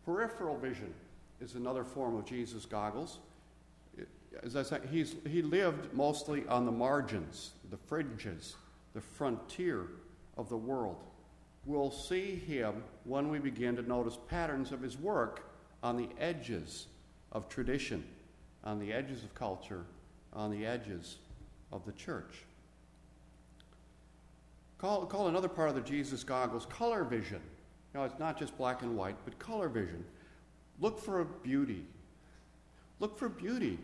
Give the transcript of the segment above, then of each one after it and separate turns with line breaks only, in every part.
Peripheral vision is another form of Jesus goggles. As I said, he lived mostly on the margins, the fringes, the frontier of the world. We'll see him when we begin to notice patterns of his work on the edges of tradition, on the edges of culture, on the edges of the church. Call another part of the Jesus goggles color vision. It's not just black and white, but color vision. Look for beauty. Look for beauty.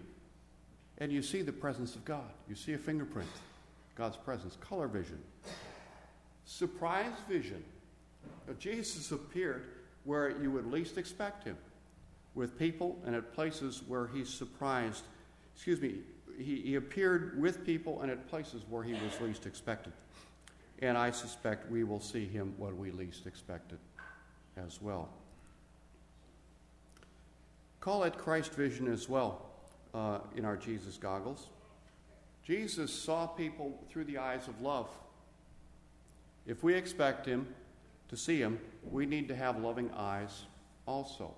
And you see the presence of God. You see a fingerprint, God's presence. Color vision. Surprise vision. Jesus appeared where you would least expect him, with people and at places where he's surprised. He appeared with people and at places where he was least expected. And I suspect we will see him when we least expect it as well. Call it Christ vision as well in our Jesus goggles. Jesus saw people through the eyes of love. If we expect him to see him, we need to have loving eyes also.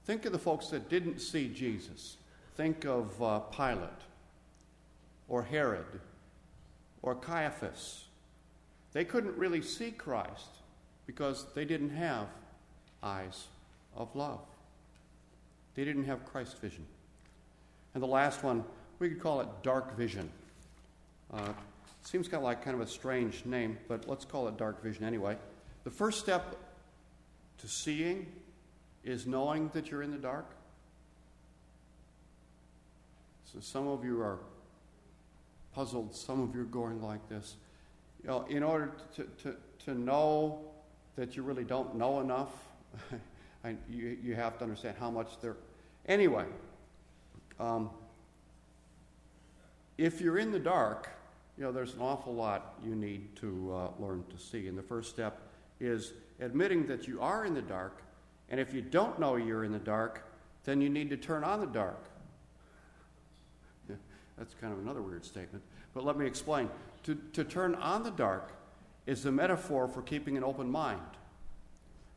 Think of the folks that didn't see Jesus. Think of Pilate, or Herod, or Caiaphas. They couldn't really see Christ because they didn't have eyes of love. They didn't have Christ vision. And the last one, we could call it dark vision. Seems kind of a strange name, but let's call it dark vision anyway. The first step to seeing is knowing that you're in the dark. So some of you are puzzled. Some of you are going like this. In order to know that you really don't know enough, you have to understand how much there. Anyway, if you're in the dark, there's an awful lot you need to learn to see. And the first step is admitting that you are in the dark. And if you don't know you're in the dark, then you need to turn on the dark. That's kind of another weird statement. But let me explain. To turn on the dark is a metaphor for keeping an open mind,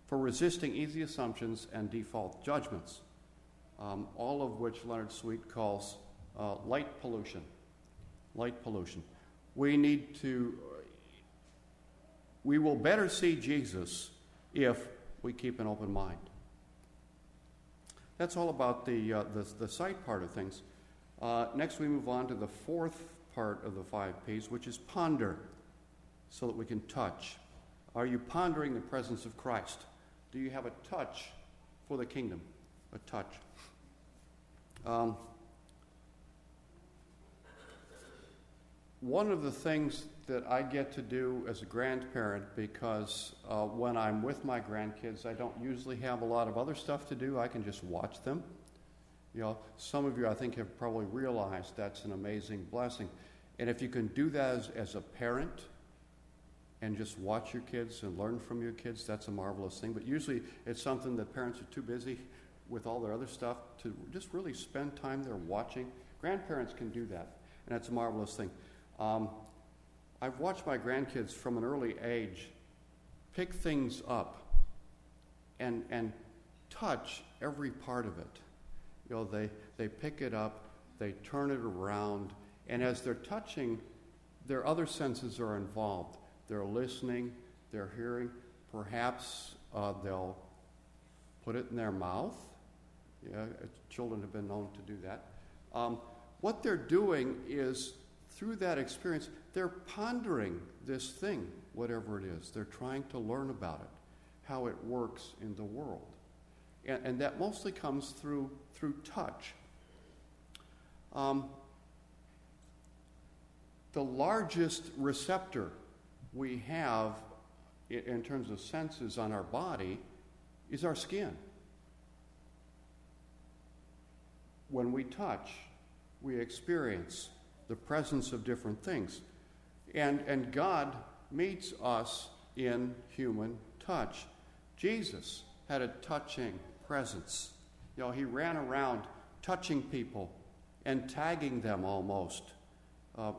for resisting easy assumptions and default judgments, all of which Leonard Sweet calls light pollution. Light pollution. We will better see Jesus if we keep an open mind. That's all about the sight part of things. Next, we move on to the fourth part of the 5 Ps, which is ponder, so that we can touch. Are you pondering the presence of Christ? Do you have a touch for the kingdom? A touch. One of the things that I get to do as a grandparent, because when I'm with my grandkids, I don't usually have a lot of other stuff to do. I can just watch them. Some of you, I think, have probably realized that's an amazing blessing. And if you can do that as a parent and just watch your kids and learn from your kids, that's a marvelous thing. But usually it's something that parents are too busy with all their other stuff to just really spend time there watching. Grandparents can do that, and that's a marvelous thing. I've watched my grandkids from an early age pick things up and touch every part of it. They pick it up, they turn it around, and as they're touching, their other senses are involved. They're listening, they're hearing. Perhaps they'll put it in their mouth. Children have been known to do that. What they're doing is, through that experience, they're pondering this thing, whatever it is. They're trying to learn about it, how it works in the world. And that mostly comes through touch. The largest receptor we have in terms of senses on our body is our skin. When we touch, we experience the presence of different things. And God meets us in human touch. Jesus had a touching presence. He ran around touching people and tagging them almost.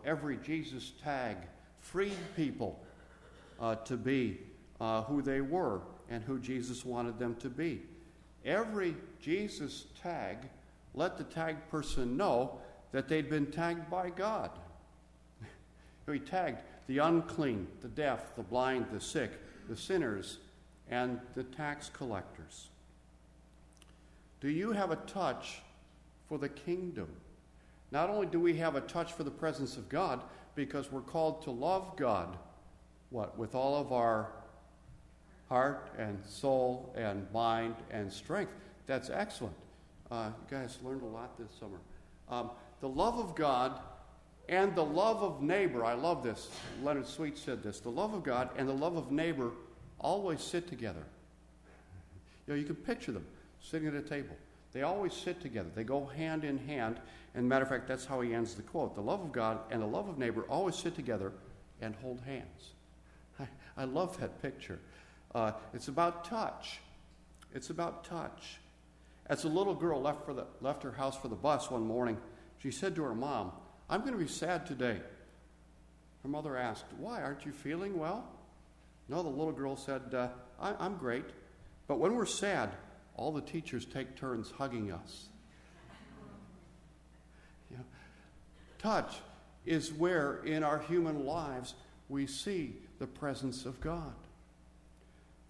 Every Jesus tag freed people to be who they were and who Jesus wanted them to be. every Jesus tag let the tagged person know that they'd been tagged by God. He tagged the unclean, the deaf, the blind, the sick, the sinners, and the tax collectors. Do you have a touch for the kingdom? Not only do we have a touch for the presence of God, because we're called to love God, with all of our heart and soul and mind and strength. That's excellent. You guys learned a lot this summer. The love of God and the love of neighbor. I love this. Leonard Sweet said this. The love of God and the love of neighbor always sit together. You can picture them sitting at a table. They always sit together. They go hand in hand. And matter of fact, that's how he ends the quote. The love of God and the love of neighbor always sit together and hold hands. I love that picture. It's about touch. It's about touch. As a little girl left her house for the bus one morning, she said to her mom, "I'm going to be sad today." Her mother asked, "Why? Aren't you feeling well?" No, the little girl said, I'm great. But when we're sad, all the teachers take turns hugging us. Touch is where in our human lives we see the presence of God.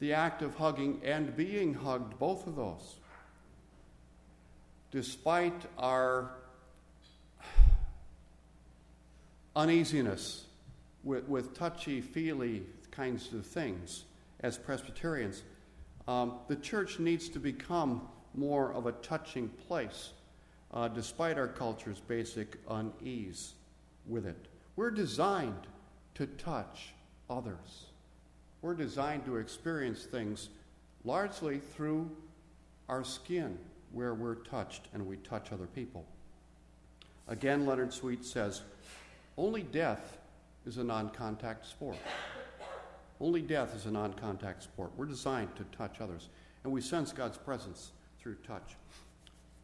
The act of hugging and being hugged, both of those. Despite our uneasiness with touchy-feely kinds of things as Presbyterians, the church needs to become more of a touching place, despite our culture's basic unease with it. We're designed to touch others. We're designed to experience things largely through our skin, where we're touched and we touch other people. Again, Leonard Sweet says, only death is a non-contact sport. Only death is a non-contact sport. We're designed to touch others, and we sense God's presence through touch.